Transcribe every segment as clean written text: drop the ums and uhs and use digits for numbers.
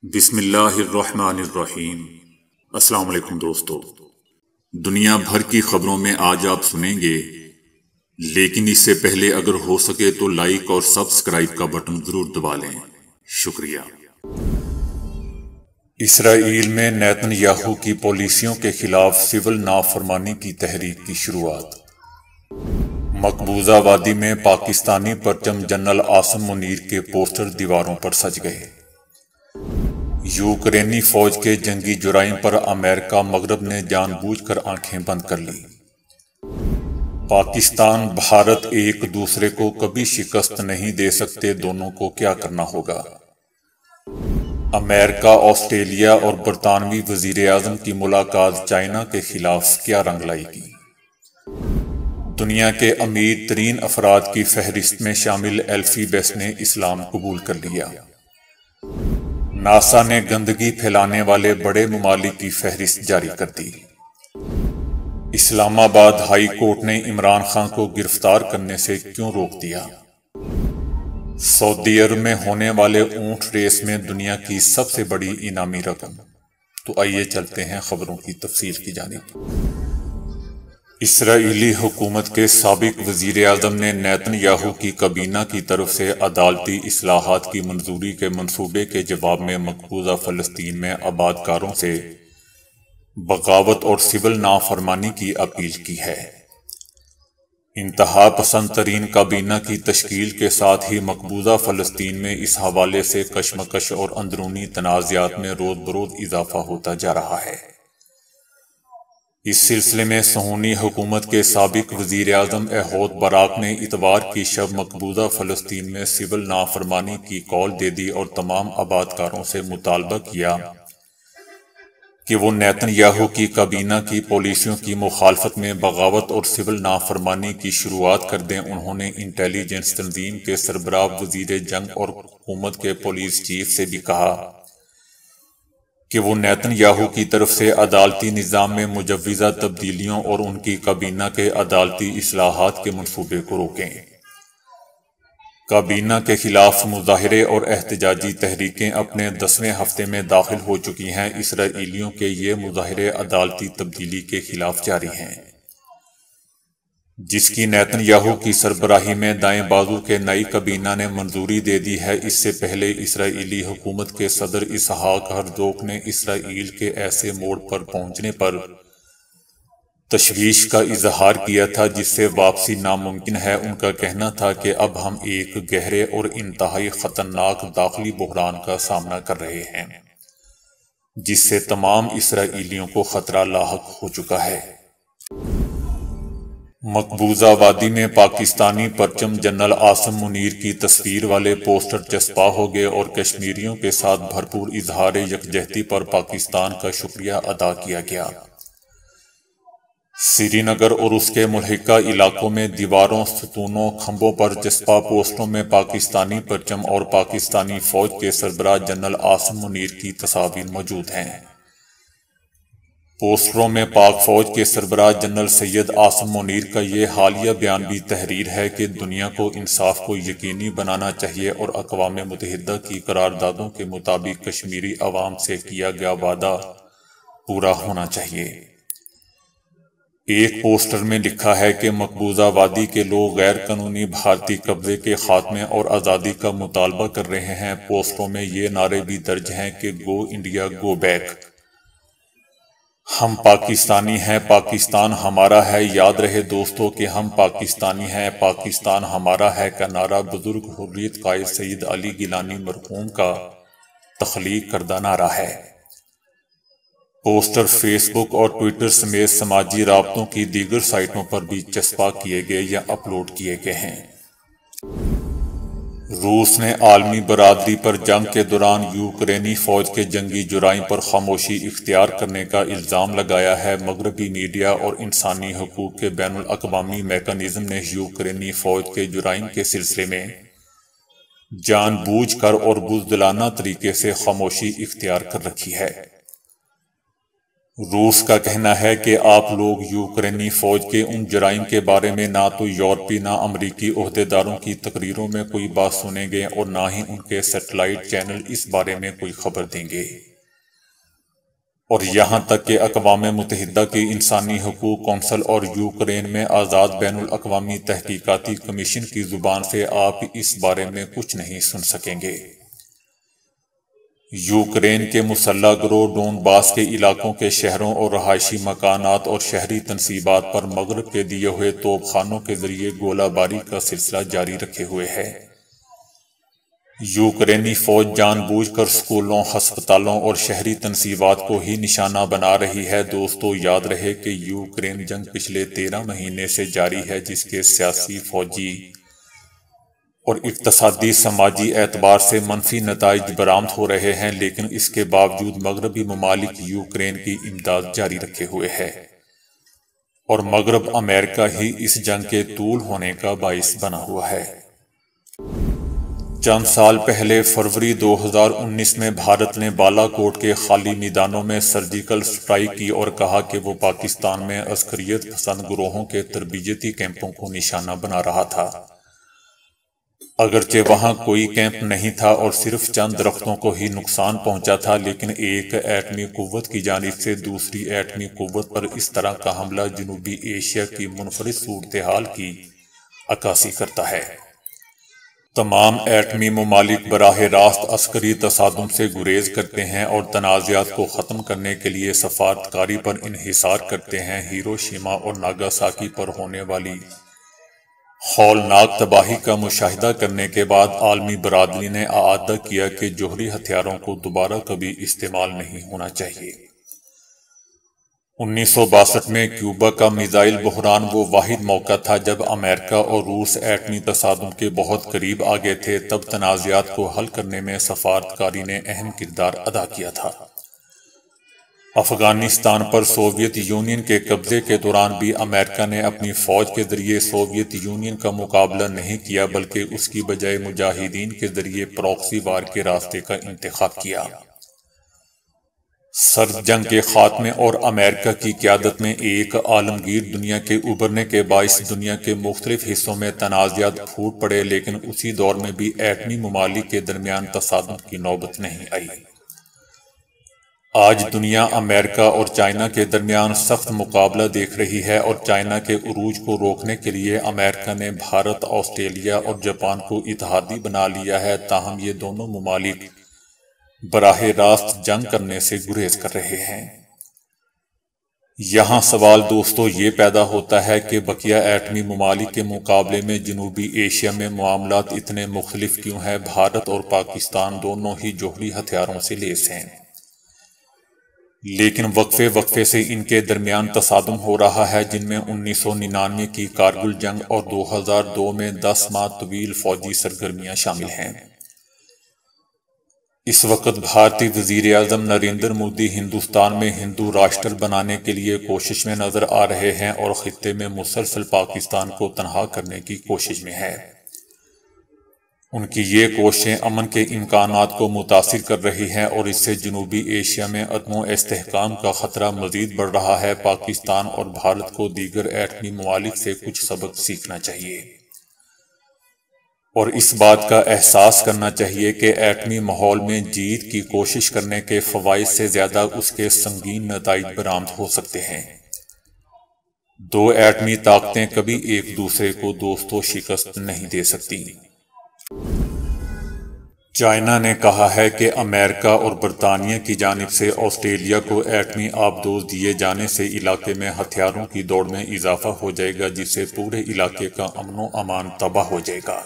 بسم اللہ الرحمن الرحیم۔ السلام علیکم دوستو، دنیا بھر کی خبروں میں آج آپ سنیں گے، لیکن اس سے پہلے اگر ہو سکے تو لائک اور سبسکرائب کا بٹن ضرور دبا لیں۔ شکریہ۔ اسرائیل میں نیتن یاہو کی پالیسیوں کے خلاف سول نافرمانی کی تحریک کی شروعات۔ مقبوضہ وادی میں پاکستانی پرچم جنرل عاصم منیر کے پوسٹر دیواروں پر سج گئے۔ یوکرینی فوج کے جنگی جرائم پر امریکہ مغرب نے جان بوجھ کر آنکھیں بند کر لی۔ پاکستان بھارت ایک دوسرے کو کبھی شکست نہیں دے سکتے، دونوں کو کیا کرنا ہوگا؟ امریکہ، آسٹریلیا اور برطانوی وزیر اعظم کی ملاقات چائنا کے خلاف کیا رنگ لائے گی؟ دنیا کے امیر ترین افراد کی فہرست میں شامل ایلفی بیس نے اسلام قبول کر لیا۔ ناسا نے گندگی پھیلانے والے بڑے ممالک کی فہرست جاری کر دی۔ اسلام آباد ہائی کورٹ نے عمران خان کو گرفتار کرنے سے کیوں روک دیا؟ سعودی عرب میں ہونے والے اونٹ ریس میں دنیا کی سب سے بڑی انعامی رقم۔ تو آئیے چلتے ہیں خبروں کی تفصیل کی جانب۔ اسرائیلی حکومت کے سابق وزیر اعظم نے نیتن یاہو کی کابینہ کی طرف سے عدالتی اصلاحات کی منظوری کے منصوبے کے جواب میں مقبوضہ فلسطین میں آباد کاروں سے بغاوت اور سول نافرمانی کی اپیل کی ہے۔ انتہا پسند ترین کابینہ کی تشکیل کے ساتھ ہی مقبوضہ فلسطین میں اس حوالے سے کشمکش اور اندرونی تنازعات میں روز بروز اضافہ ہوتا جا رہا ہے۔ اس سلسلے میں صہیونی حکومت کے سابق وزیر اعظم ایہود باراک نے اتوار کی شب مقبوضہ فلسطین میں سول نافرمانی کی کال دے دی اور تمام آباد کاروں سے مطالبہ کیا کہ وہ نیتن یاہو کی کابینہ کی پالیسیوں کی مخالفت میں بغاوت اور سول نافرمانی کی شروعات کر دیں۔ انہوں نے انٹیلی جنس تنظیم کے سربراہ، وزیر جنگ اور حکومت کے پولیس چیف سے بھی کہا کہ وہ نیتن یاہو کی طرف سے عدالتی نظام میں مجوزہ تبدیلیوں اور ان کی کابینہ کے عدالتی اصلاحات کے منصوبے کو روکیں۔ کابینہ کے خلاف مظاہرے اور احتجاجی تحریکیں اپنے 10ویں ہفتے میں داخل ہو چکی ہیں۔ اسرائیلیوں کے یہ مظاہرے عدالتی تبدیلی کے خلاف جاری ہیں، جس کی نیتن یاہو کی سربراہی میں دائیں بازو کے نئی کابینہ نے منظوری دے دی ہے۔ اس سے پہلے اسرائیلی حکومت کے صدر اسحاق ہرزوگ نے اسرائیل کے ایسے موڑ پر پہنچنے پر تشویش کا اظہار کیا تھا جس سے واپسی ناممکن ہے۔ ان کا کہنا تھا کہ اب ہم ایک گہرے اور انتہائی خطرناک داخلی بحران کا سامنا کر رہے ہیں، جس سے تمام اسرائیلیوں کو خطرہ لاحق ہو چکا ہے۔ مقبوضہ وادی میں پاکستانی پرچم جنرل عاصم منیر کی تصویر والے پوسٹر چسپاں ہو گئے اور کشمیریوں کے ساتھ بھرپور اظہار یکجہتی پر پاکستان کا شکریہ ادا کیا گیا۔ سری نگر اور اس کے ملحقہ علاقوں میں دیواروں، ستونوں، کھمبوں پر چسپاں پوسٹروں میں پاکستانی پرچم اور پاکستانی فوج کے سربراہ جنرل عاصم منیر کی تصاویر موجود ہیں۔ پوسٹروں میں پاک فوج کے سربراہ جنرل سید عاصم منیر کا یہ حالیہ بیان بھی تحریر ہے کہ دنیا کو انصاف کو یقینی بنانا چاہیے اور اقوام متحدہ کی قراردادوں کے مطابق کشمیری عوام سے کیا گیا وعدہ پورا ہونا چاہیے۔ ایک پوسٹر میں لکھا ہے کہ مقبوضہ وادی کے لوگ غیر قانونی بھارتی قبضے کے خاتمے اور آزادی کا مطالبہ کر رہے ہیں۔ پوسٹروں میں یہ نعرے بھی درج ہیں کہ گو انڈیا گو بیک، ہم پاکستانی ہیں، پاکستان ہمارا ہے، یاد رہے دوستو کہ ہم پاکستانی ہیں، پاکستان ہمارا ہے کا نعرہ بزرگ حریت قائد سید علی گیلانی مرحوم کا تخلیق کردہ نعرہ ہے۔ پوسٹر فیس بک اور ٹویٹر سمیت سماجی رابطوں کی دیگر سائٹوں پر بھی چسپاں کیے گئے یا اپلوڈ کیے گئے ہیں۔ روس نے عالمی برادری پر جنگ کے دوران یوکرینی فوج کے جنگی جرائم پر خاموشی اختیار کرنے کا الزام لگایا ہے۔ مغربی میڈیا اور انسانی حقوق کے بین الاقوامی میکانزم نے یوکرینی فوج کے جرائم کے سلسلے میں جان بوجھ کر اور بزدلانہ طریقے سے خاموشی اختیار کر رکھی ہے۔ روس کا کہنا ہے کہ آپ لوگ یوکرینی فوج کے ان جرائم کے بارے میں نہ تو یورپی نہ امریکی عہدیداروں کی تقریروں میں کوئی بات سنیں گے اور نہ ہی ان کے سیٹلائٹ چینل اس بارے میں کوئی خبر دیں گے، اور یہاں تک کہ اقوام متحدہ کی انسانی حقوق کونسل اور یوکرین میں آزاد بین الاقوامی تحقیقاتی کمیشن کی زبان سے آپ اس بارے میں کچھ نہیں سن سکیں گے۔ یوکرین کے مسلح گروہ ڈونباس کے علاقوں کے شہروں اور رہائشی مکانات اور شہری تنصیبات پر مغرب کے دیے ہوئے توپ خانوں کے ذریعے گولہ باری کا سلسلہ جاری رکھے ہوئے ہے۔ یوکرینی فوج جان بوجھ کر سکولوں، ہسپتالوں اور شہری تنصیبات کو ہی نشانہ بنا رہی ہے۔ دوستو، یاد رہے کہ یوکرین جنگ پچھلے 13 مہینے سے جاری ہے، جس کے سیاسی، فوجی اور اقتصادی سماجی اعتبار سے منفی نتائج برآمد ہو رہے ہیں، لیکن اس کے باوجود مغربی ممالک یوکرین کی امداد جاری رکھے ہوئے ہے، اور مغرب امریکہ ہی اس جنگ کے طول ہونے کا باعث بنا ہوا ہے۔ چند سال پہلے فروری 2019 میں بھارت نے بالا کوٹ کے خالی میدانوں میں سرجیکل سٹرائیک کی اور کہا کہ وہ پاکستان میں عسکریت پسند گروہوں کے تربیتی کیمپوں کو نشانہ بنا رہا تھا۔ اگرچہ وہاں کوئی کیمپ نہیں تھا اور صرف چند درختوں کو ہی نقصان پہنچا تھا، لیکن ایک ایٹمی قوت کی جانب سے دوسری ایٹمی قوت پر اس طرح کا حملہ جنوبی ایشیا کی منفرد صورتحال کی عکاسی کرتا ہے۔ تمام ایٹمی ممالک براہ راست عسکری تصادم سے گریز کرتے ہیں اور تنازعات کو ختم کرنے کے لیے سفارتکاری پر انحصار کرتے ہیں۔ ہیروشیما اور ناگاساکی پر ہونے والی ہولناک تباہی کا مشاہدہ کرنے کے بعد عالمی برادری نے اعادہ کیا کہ جوہری ہتھیاروں کو دوبارہ کبھی استعمال نہیں ہونا چاہیے۔ 1962 میں کیوبا کا میزائل بحران وہ واحد موقع تھا جب امریکہ اور روس ایٹمی تصادم کے بہت قریب آ گئے تھے۔ تب تنازعات کو حل کرنے میں سفارتکاری نے اہم کردار ادا کیا تھا۔ افغانستان پر سوویت یونین کے قبضے کے دوران بھی امریکہ نے اپنی فوج کے ذریعے سوویت یونین کا مقابلہ نہیں کیا، بلکہ اس کی بجائے مجاہدین کے ذریعے پراکسی وار کے راستے کا انتخاب کیا۔ سرد جنگ کے خاتمے اور امریکہ کی قیادت میں ایک عالمگیر دنیا کے ابھرنے کے باعث دنیا کے مختلف حصوں میں تنازعات پھوٹ پڑے، لیکن اسی دور میں بھی ایٹمی ممالک کے درمیان تصادم کی نوبت نہیں آئی۔ آج دنیا امریکہ اور چائنا کے درمیان سخت مقابلہ دیکھ رہی ہے، اور چائنا کے عروج کو روکنے کے لیے امریکہ نے بھارت، آسٹریلیا اور جاپان کو اتحادی بنا لیا ہے۔ تاہم یہ دونوں ممالک براہ راست جنگ کرنے سے گریز کر رہے ہیں۔ یہاں سوال دوستو یہ پیدا ہوتا ہے کہ بقیہ ایٹمی ممالک کے مقابلے میں جنوبی ایشیا میں معاملات اتنے مختلف کیوں ہیں؟ بھارت اور پاکستان دونوں ہی جوہری ہتھیاروں سے لیس ہیں، لیکن وقفے سے ان کے درمیان تصادم ہو رہا ہے، جن میں 1999 کی کارگل جنگ اور 2002 میں 10 ماہ طویل فوجی سرگرمیاں شامل ہیں۔ اس وقت بھارتی وزیر اعظم نریندر مودی ہندوستان میں ہندو راشٹر بنانے کے لیے کوشش میں نظر آ رہے ہیں اور خطے میں مسلسل پاکستان کو تنہا کرنے کی کوشش میں ہے۔ ان کی یہ کوششیں امن کے امکانات کو متاثر کر رہی ہیں اور اس سے جنوبی ایشیا میں عدم و استحکام کا خطرہ مزید بڑھ رہا ہے۔ پاکستان اور بھارت کو دیگر ایٹمی ممالک سے کچھ سبق سیکھنا چاہیے اور اس بات کا احساس کرنا چاہیے کہ ایٹمی ماحول میں جیت کی کوشش کرنے کے فوائد سے زیادہ اس کے سنگین نتائج برآمد ہو سکتے ہیں۔ دو ایٹمی طاقتیں کبھی ایک دوسرے کو دوستو شکست نہیں دے سکتی۔ چائنا نے کہا ہے کہ امریکہ اور برطانیہ کی جانب سے آسٹریلیا کو ایٹمی آبدوز دیے جانے سے علاقے میں ہتھیاروں کی دوڑ میں اضافہ ہو جائے گا، جس سے پورے علاقے کا امن و امان تباہ ہو جائے گا۔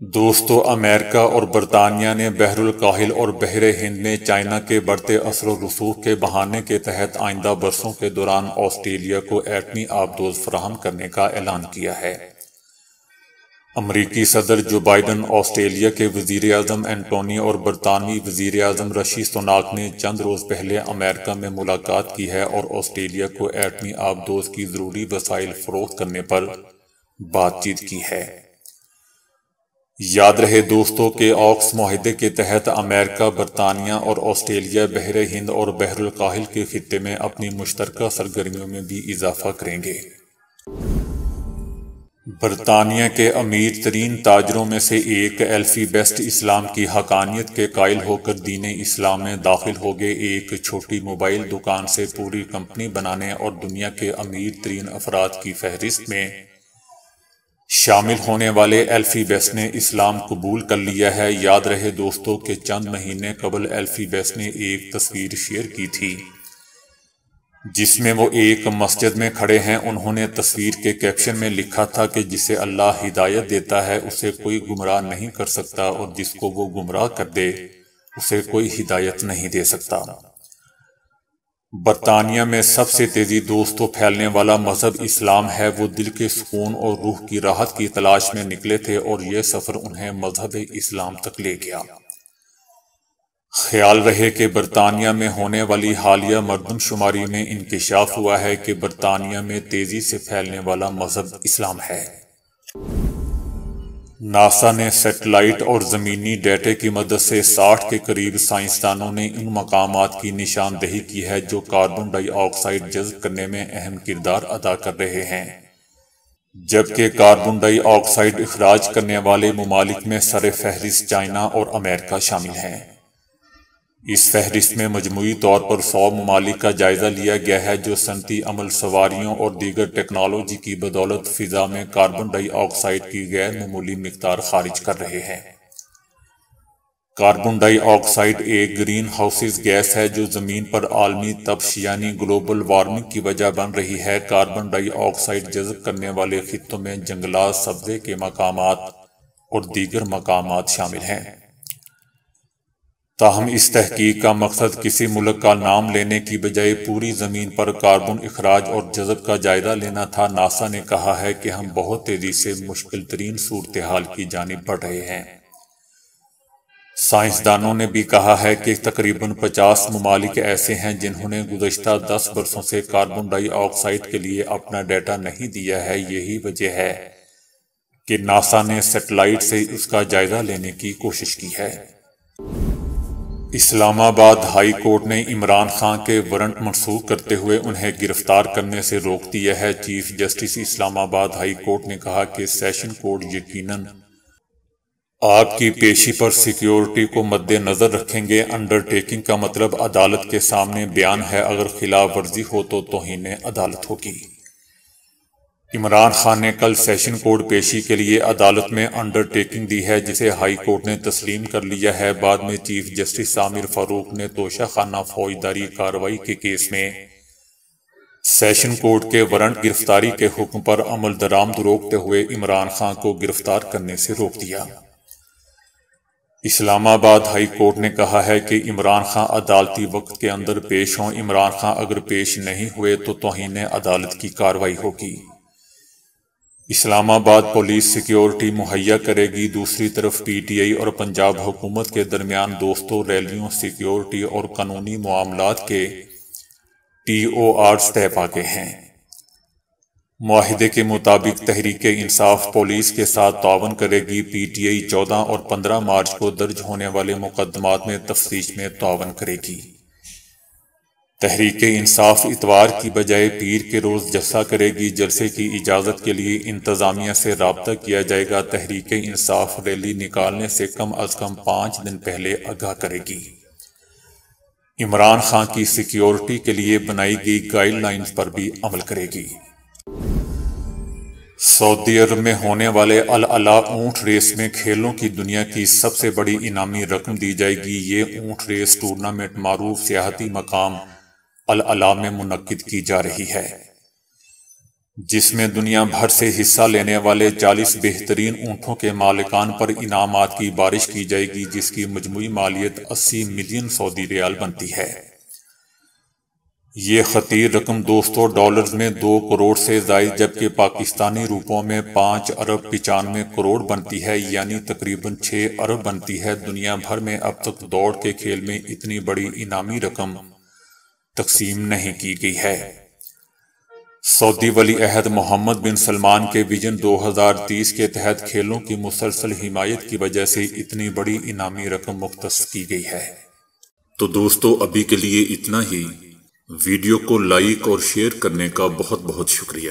دوستو، امریکہ اور برطانیہ نے بحر الکاہل اور بحر ہند میں چائنا کے بڑھتے اثر و رسوخ کے بہانے کے تحت آئندہ برسوں کے دوران آسٹریلیا کو ایٹمی آبدوز فراہم کرنے کا اعلان کیا ہے۔ امریکی صدر جو بائیڈن، آسٹریلیا کے وزیر اعظم اینٹونی اور برطانوی وزیر اعظم رشی سوناک نے چند روز پہلے امریکہ میں ملاقات کی ہے اور آسٹریلیا کو ایٹمی آبدوز کی ضروری وسائل فروخت کرنے پر بات چیت کی ہے۔ یاد رہے دوستو کہ آکس معاہدے کے تحت امریکہ، برطانیہ اور آسٹریلیا بحر ہند اور بحر الکاہل کے خطے میں اپنی مشترکہ سرگرمیوں میں بھی اضافہ کریں گے۔ برطانیہ کے امیر ترین تاجروں میں سے ایک ایلفی بیسٹ اسلام کی حقانیت کے قائل ہو کر دین اسلام میں داخل ہو گئے۔ ایک چھوٹی موبائل دکان سے پوری کمپنی بنانے اور دنیا کے امیر ترین افراد کی فہرست میں شامل ہونے والے ایلفی بیسٹ نے اسلام قبول کر لیا ہے۔ یاد رہے دوستو کہ چند مہینے قبل ایلفی بیسٹ نے ایک تصویر شیئر کی تھی جس میں وہ ایک مسجد میں کھڑے ہیں۔ انہوں نے تصویر کے کیپشن میں لکھا تھا کہ جسے اللہ ہدایت دیتا ہے اسے کوئی گمراہ نہیں کر سکتا، اور جس کو وہ گمراہ کر دے اسے کوئی ہدایت نہیں دے سکتا۔ برطانیہ میں سب سے تیزی دوستو پھیلنے والا مذہب اسلام ہے۔ وہ دل کے سکون اور روح کی راحت کی تلاش میں نکلے تھے اور یہ سفر انہیں مذہب اسلام تک لے گیا۔ خیال رہے کہ برطانیہ میں ہونے والی حالیہ مردم شماری میں انکشاف ہوا ہے کہ برطانیہ میں تیزی سے پھیلنے والا مذہب اسلام ہے۔ ناسا نے سیٹلائٹ اور زمینی ڈیٹے کی مدد سے 60 کے قریب سائنسدانوں نے ان مقامات کی نشاندہی کی ہے جو کاربن ڈائی آکسائیڈ جذب کرنے میں اہم کردار ادا کر رہے ہیں، جبکہ کاربن ڈائی آکسائیڈ اخراج کرنے والے ممالک میں سر فہرست چائنا اور امریکہ شامل ہیں۔ اس فہرست میں مجموعی طور پر 100 ممالک کا جائزہ لیا گیا ہے جو صنعتی عمل سواریوں اور دیگر ٹیکنالوجی کی بدولت فضا میں کاربن ڈائی آکسائیڈ کی غیر معمولی مقدار خارج کر رہے ہیں۔ کاربن ڈائی آکسائیڈ ایک گرین ہاؤس گیس ہے جو زمین پر عالمی تپش یعنی گلوبل وارمنگ کی وجہ بن رہی ہے۔ کاربن ڈائی آکسائیڈ جذب کرنے والے خطوں میں جنگلات، سبزے کے مقامات اور دیگر مقامات شامل ہیں۔ تاہم اس تحقیق کا مقصد کسی ملک کا نام لینے کی بجائے پوری زمین پر کاربن اخراج اور جذب کا جائزہ لینا تھا۔ ناسا نے کہا ہے کہ ہم بہت تیزی سے مشکل ترین صورتحال کی جانب بڑھ رہے ہیں۔ سائنسدانوں نے بھی کہا ہے کہ تقریباً 50 ممالک ایسے ہیں جنہوں نے گزشتہ 10 برسوں سے کاربن ڈائی آکسائیڈ کے لیے اپنا ڈیٹا نہیں دیا ہے۔ یہی وجہ ہے کہ ناسا نے سیٹلائٹ سے اس کا جائزہ لینے کی کوشش کی ہے۔ اسلام آباد ہائی کورٹ نے عمران خان کے وارنٹ منسوخ کرتے ہوئے انہیں گرفتار کرنے سے روک دیا ہے۔ چیف جسٹس اسلام آباد ہائی کورٹ نے کہا کہ سیشن کورٹ یقیناً آپ کی پیشی پر سیکیورٹی کو مد نظر رکھیں گے۔ انڈرٹیکنگ کا مطلب عدالت کے سامنے بیان ہے، اگر خلاف ورزی ہو تو توہین عدالت ہوگی۔ عمران خان نے کل سیشن کورٹ پیشی کے لیے عدالت میں انڈرٹیکنگ دی ہے جسے ہائی کورٹ نے تسلیم کر لیا ہے۔ بعد میں چیف جسٹس عامر فاروق نے توشہ خانہ فوجداری کارروائی کے کیس میں سیشن کورٹ کے وارنٹ گرفتاری کے حکم پر عمل درآمد روکتے ہوئے عمران خان کو گرفتار کرنے سے روک دیا۔ اسلام آباد ہائی کورٹ نے کہا ہے کہ عمران خان عدالتی وقت کے اندر پیش ہوں۔ عمران خان اگر پیش نہیں ہوئے تو توہین عدالت کی کارروائی ہوگی۔ اسلام آباد پولیس سیکیورٹی مہیا کرے گی۔ دوسری طرف پی ٹی آئی اور پنجاب حکومت کے درمیان دوستوں ریلیوں، سیکیورٹی اور قانونی معاملات کے ٹی او آرز طے پا گئے ہیں۔ معاہدے کے مطابق تحریک انصاف پولیس کے ساتھ تعاون کرے گی۔ پی ٹی آئی 14 اور 15 مارچ کو درج ہونے والے مقدمات میں تفتیش میں تعاون کرے گی۔ تحریک انصاف اتوار کی بجائے پیر کے روز جلسہ کرے گی۔ جلسے کی اجازت کے لیے انتظامیہ سے رابطہ کیا جائے گا۔ تحریک انصاف ریلی نکالنے سے کم از کم 5 دن پہلے آگاہ کرے گی۔ عمران خان کی سیکیورٹی کے لیے بنائی گئی گائیڈ لائنز پر بھی عمل کرے گی۔ سعودی عرب میں ہونے والے العلا اونٹ ریس میں کھیلوں کی دنیا کی سب سے بڑی انعامی رقم دی جائے گی۔ یہ اونٹ ریس ٹورنامنٹ معروف سیاحتی مقام العلا میں منعقد کی جا رہی ہے، جس میں دنیا بھر سے حصہ لینے والے 40 بہترین اونٹوں کے مالکان پر انعامات کی بارش کی جائے گی، جس کی مجموعی مالیت 80 ملین سعودی ریال بنتی ہے۔ یہ خطیر رقم دوستوں ڈالرز میں 2 کروڑ سے زائد جبکہ پاکستانی روپوں میں 5 ارب 95 کروڑ بنتی ہے، یعنی تقریباً 6 ارب بنتی ہے۔ دنیا بھر میں اب تک دوڑ کے کھیل میں اتنی بڑی انعامی رقم تقسیم نہیں کی گئی ہے۔ سعودی ولی عہد محمد بن سلمان کے ویژن 2030 کے تحت کھیلوں کی مسلسل حمایت کی وجہ سے اتنی بڑی انعامی رقم مختص کی گئی ہے۔ تو دوستو ابھی کے لیے اتنا ہی۔ ویڈیو کو لائک اور شیئر کرنے کا بہت بہت شکریہ۔